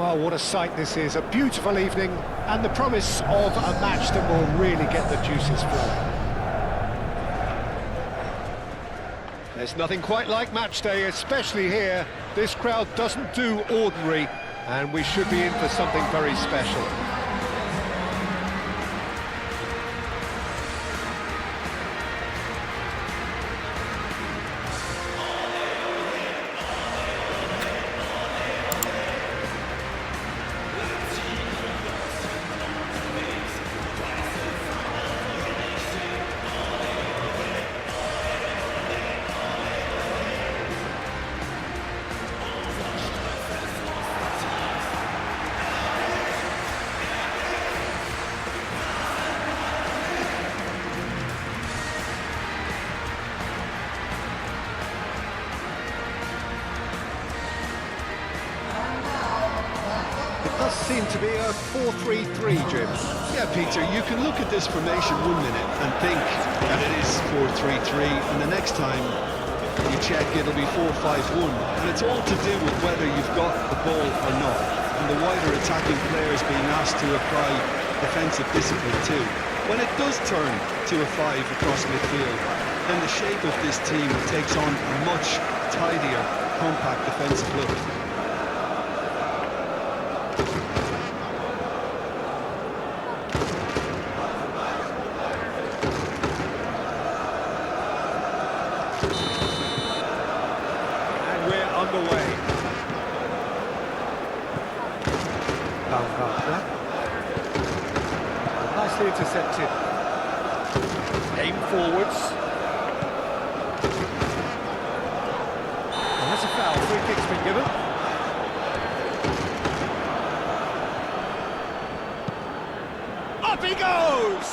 Well, what a sight this is. A beautiful evening and the promise of a match that will really get the juices flowing. There's nothing quite like match day, especially here. This crowd doesn't do ordinary, and we should be in for something very special. Seem to be a 4-3-3, Jim. Yeah, Peter, you can look at this formation 1 minute and think that it is 4-3-3, and the next time you check it'll be 4-5-1, and it's all to do with whether you've got the ball or not, and the wider attacking players being asked to apply defensive discipline too. When it does turn to a 5 across midfield, then the shape of this team takes on a much tidier, compact defensive look. Underway. Nicely intercepted. Aim forwards. And that's a foul. Free kick's been given. Up he goes!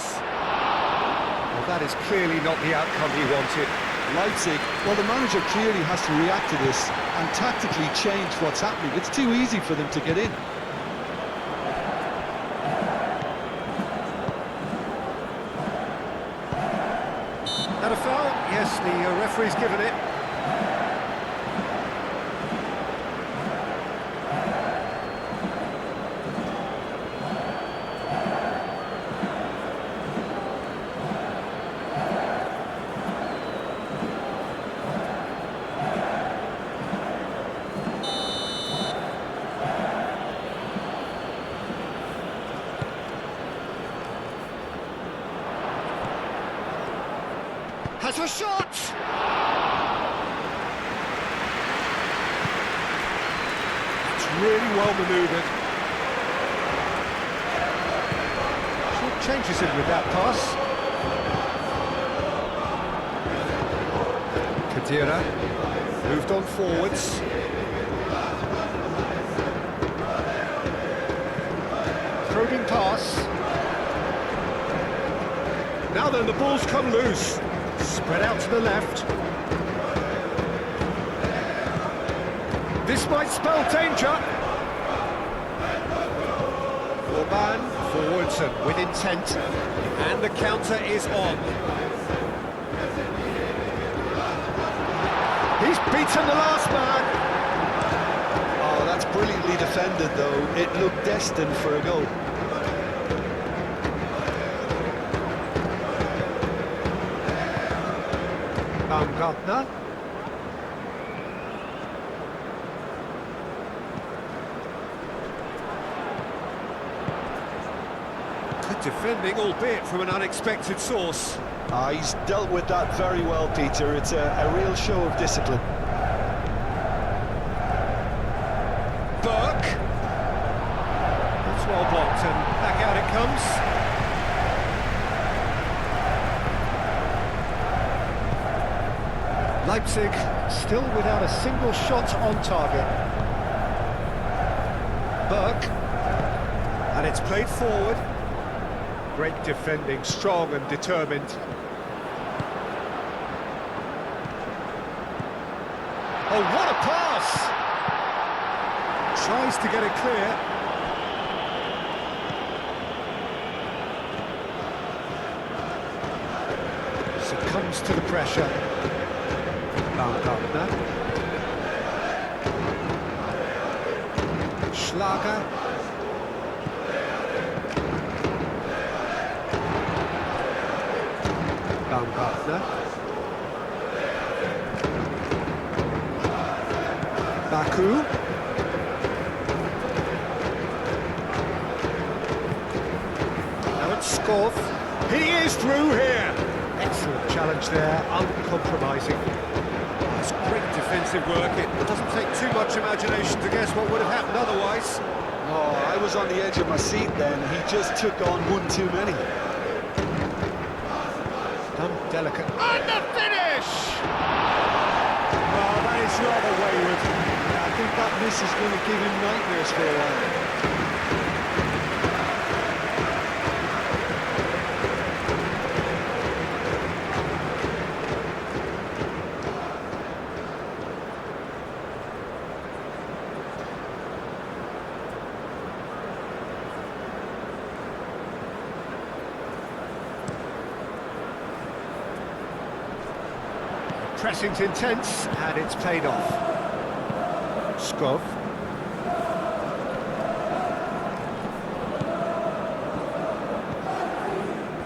Well, that is clearly not the outcome he wanted. Leipzig, well, the manager clearly has to react to this and tactically change what's happening. It's too easy for them to get in. That a foul? Yes, the referee's given it. Has a shot! It's really well manoeuvred. Short changes him with that pass. Kadira moved on forwards. Probing pass. Now then, the ball's come loose. Spread out to the left. This might spell danger. Orban forwards and with intent. And the counter is on. He's beaten the last man. Oh, that's brilliantly defended, though. It looked destined for a goal. Baumgartner. Good defending, albeit from an unexpected source. He's dealt with that very well, Peter. It's a real show of discipline. Burke. That's well blocked, and back out it comes. Leipzig still without a single shot on target. Burke, and it's played forward. Great defending, strong and determined. Oh, what a pass! Tries to get it clear. Succumbs to the pressure. Baumgartner. Schlager. Baumgartner. Baku. Now it's Skov. He is through here. Excellent challenge there, uncompromising. That's great defensive work. It doesn't take too much imagination to guess what would have happened otherwise. Oh, I was on the edge of my seat then. He just took on one too many. Delicate. And the finish! Oh, that is rather wayward. I think that miss is going to give him nightmares for a while. Pressing's intense, and it's paid off. Skov.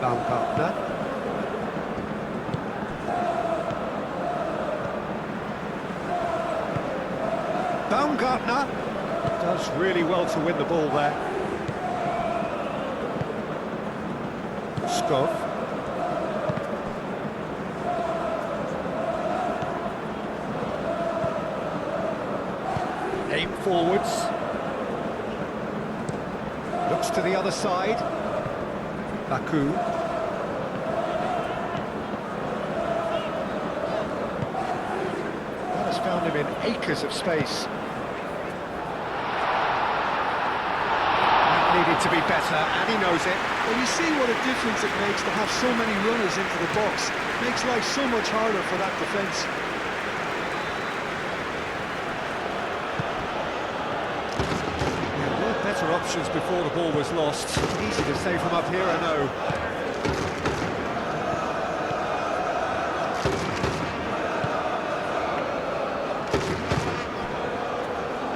Baumgartner. Baumgartner does really well to win the ball there. Skov. Aim forwards. Looks to the other side. Baku. That has found him in acres of space. That needed to be better, and he knows it. Well, you see what a difference it makes to have so many runners into the box. Makes life so much harder for that defence. Better options before the ball was lost. Easy to say from up here, I know.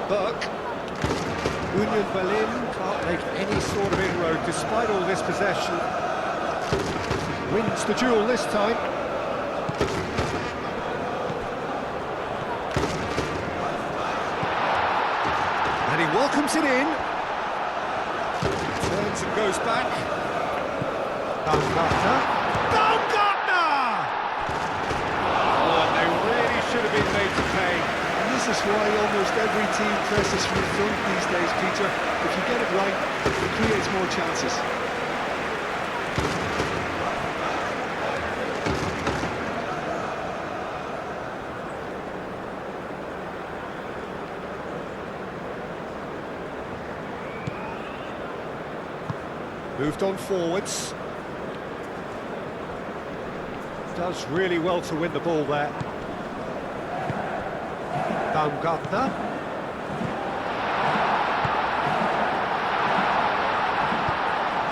Burke. Union Berlin can't make any sort of inroad despite all this possession. Wins the duel this time. And he welcomes it in. Turns and goes back. Baumgartner. Baumgartner! Oh, and they really should have been made to pay. And this is why almost every team presses from the front these days, Peter. If you get it right, it creates more chances. Moved on forwards. Does really well to win the ball there. Baumgartner.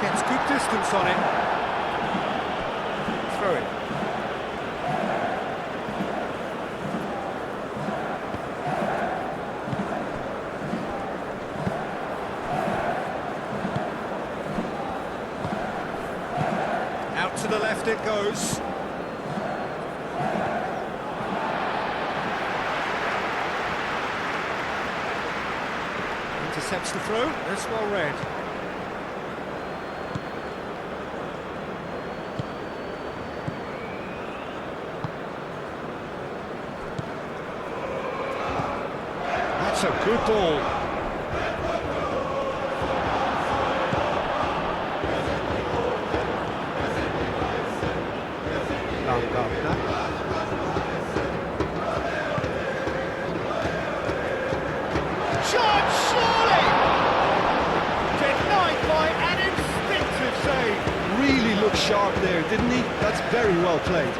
Gets good distance on it. Throw it. To the left it goes. Intercepts the throw. That's well read. That's a good ball. Baumgartner. Shot, surely! Denied by an instinctive save. Really looked sharp there, didn't he? That's very well played.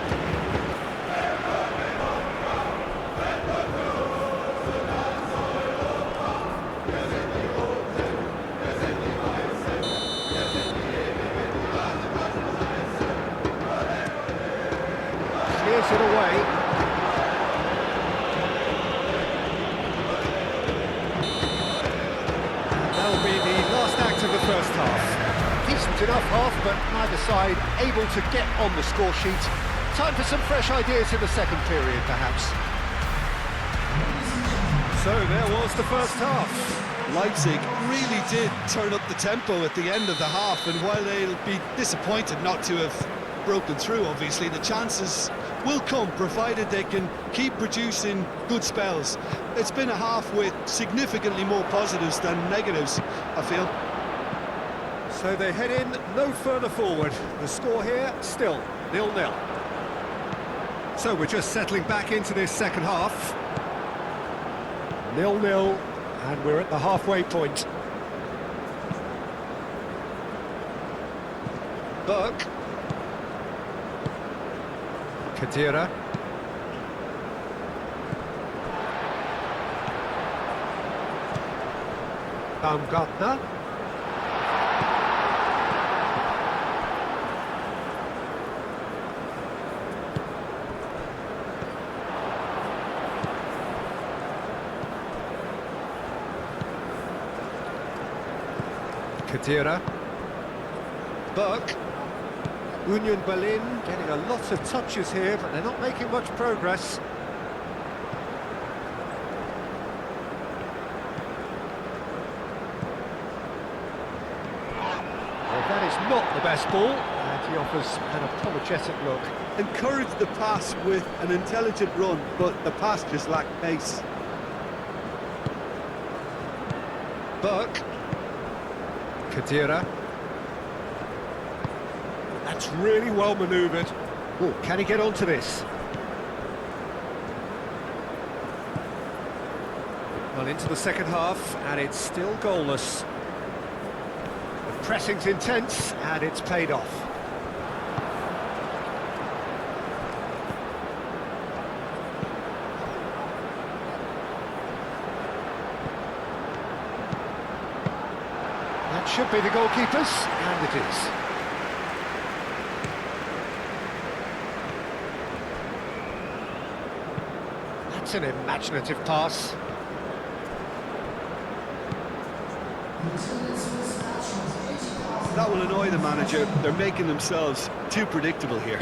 Clears it away. first half. Decent enough half, but neither side able to get on the score sheet. Time for some fresh ideas in the second period, perhaps. So there was the first half. Leipzig really did turn up the tempo at the end of the half, and while they'll be disappointed not to have broken through, obviously, the chances will come, provided they can keep producing good spells. It's been a half with significantly more positives than negatives, I feel. So they head in no further forward. The score here, still 0-0. So we're just settling back into this second half. 0-0, and we're at the halfway point. Burke. Kadira. Baumgartner. Kadira. Burke. Union Berlin getting a lot of touches here, but they're not making much progress. Well, that is not the best ball, and he offers an apologetic look. Encouraged the pass with an intelligent run, but the pass just lacked pace. Burke. Kadira. That's really well manoeuvred. Oh, can he get onto this? Well, into the second half, and it's still goalless. The pressing's intense, and it's paid off. That should be the goalkeeper's, and it is. That's an imaginative pass. That will annoy the manager. They're making themselves too predictable here.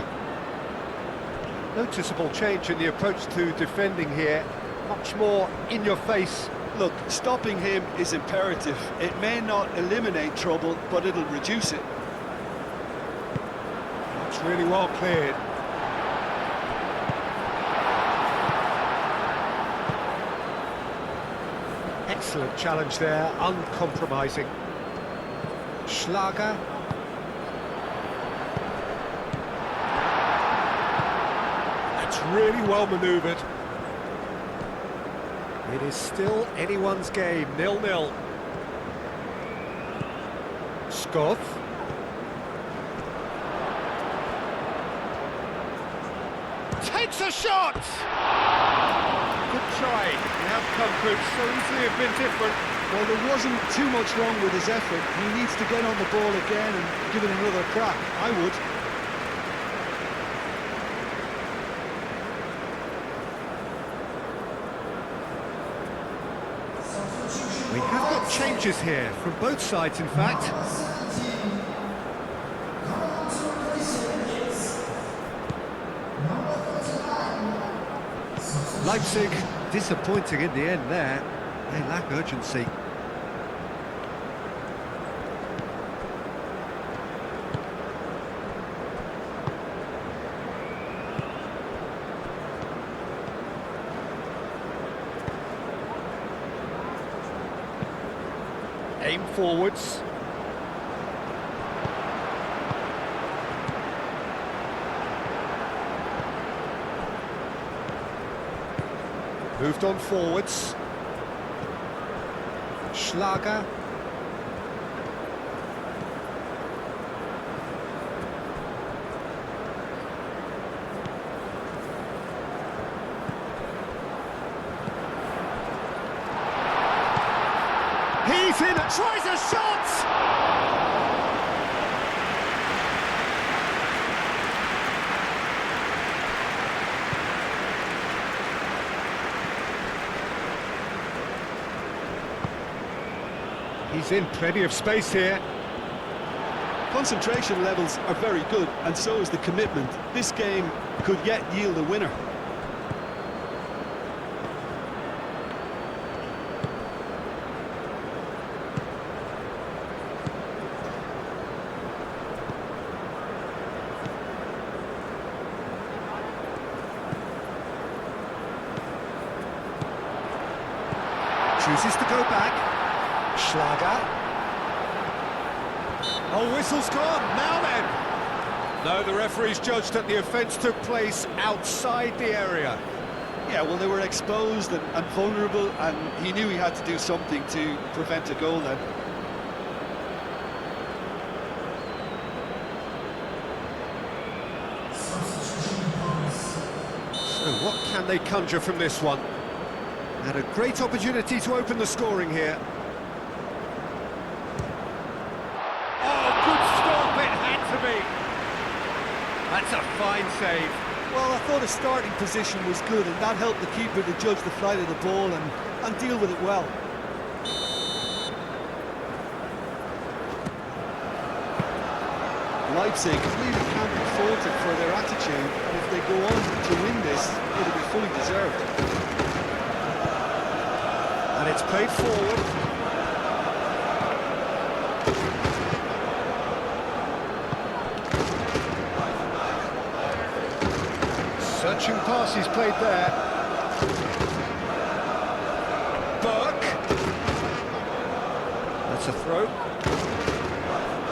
Noticeable change in the approach to defending here. Much more in your face. Look, stopping him is imperative. It may not eliminate trouble, but it'll reduce it. That's really well cleared. Excellent challenge there, uncompromising. Schlager. That's really well manoeuvred. It is still anyone's game, 0-0. Skov. Takes a shot! Good try. The outcome could so easily have been different. Well, there wasn't too much wrong with his effort. He needs to get on the ball again and give it another crack. I would. We have got changes here, from both sides in fact. Leipzig disappointing in the end there. They lack urgency. Aim forwards. Moved on forwards. Schlager. He's in, tries a shot! He's in plenty of space here. Concentration levels are very good, and so is the commitment. This game could yet yield a winner. Chooses to go back. Schlager. Oh, whistle's gone. Now then. No, the referee's judged that the offence took place outside the area. Yeah, well, they were exposed and vulnerable, and he knew he had to do something to prevent a goal then. So what can they conjure from this one? And a great opportunity to open the scoring here. Oh, good stop, it had to be. That's a fine save. Well, I thought his starting position was good, and that helped the keeper to judge the flight of the ball and deal with it well. Leipzig really can't be faulted for their attitude, and if they go on to win this, it'll be fully deserved. And it's played forward. Searching pass he's played there. Burke. That's a throw.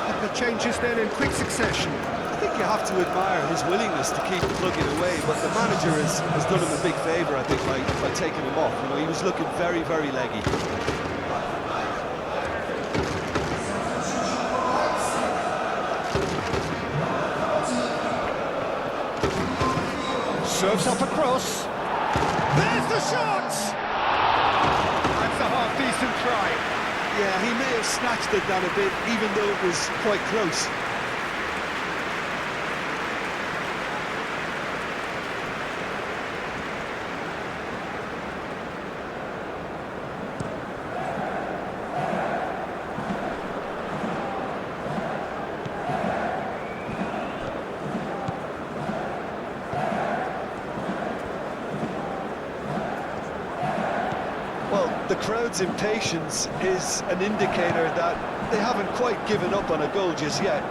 And the changes then in quick succession. I think you have to admire his willingness to keep plugging away, but the manager has done him a big favour, I think, by taking him off. You know, he was looking very, very leggy. Serves up across. There's the shot! That's a half-decent try. Yeah, he may have snatched it down a bit, even though it was quite close. The crowd's impatience is an indicator that they haven't quite given up on a goal just yet.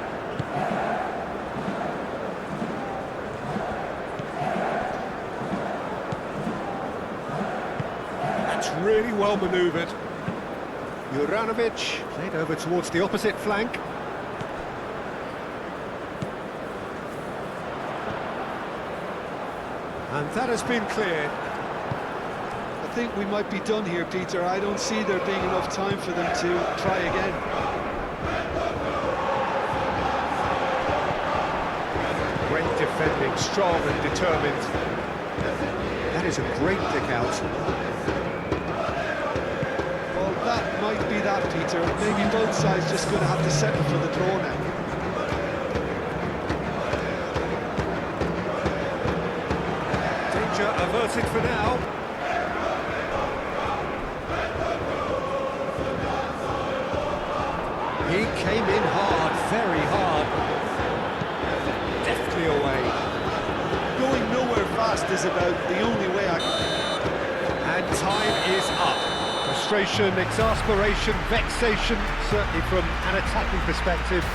That's really well manoeuvred. Juranovic played over towards the opposite flank. And that has been cleared. I think we might be done here, Peter. I don't see there being enough time for them to try again. Great defending, strong and determined. That is a great pick out. Well, that might be that, Peter. Maybe both sides just going to have to settle for the draw now. Danger averted for now. He came in hard, very hard. Deftly away. Going nowhere fast is about the only way I can... And time is up. Frustration, exasperation, vexation, certainly from an attacking perspective.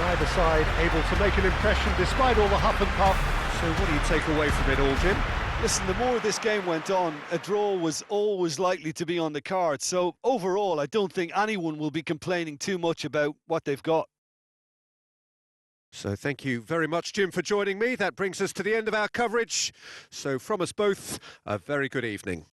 Neither side able to make an impression despite all the huff and puff. So what do you take away from it all, Jim? Listen, the more this game went on, a draw was always likely to be on the cards. So overall, I don't think anyone will be complaining too much about what they've got. So thank you very much, Jim, for joining me. That brings us to the end of our coverage. So from us both, a very good evening.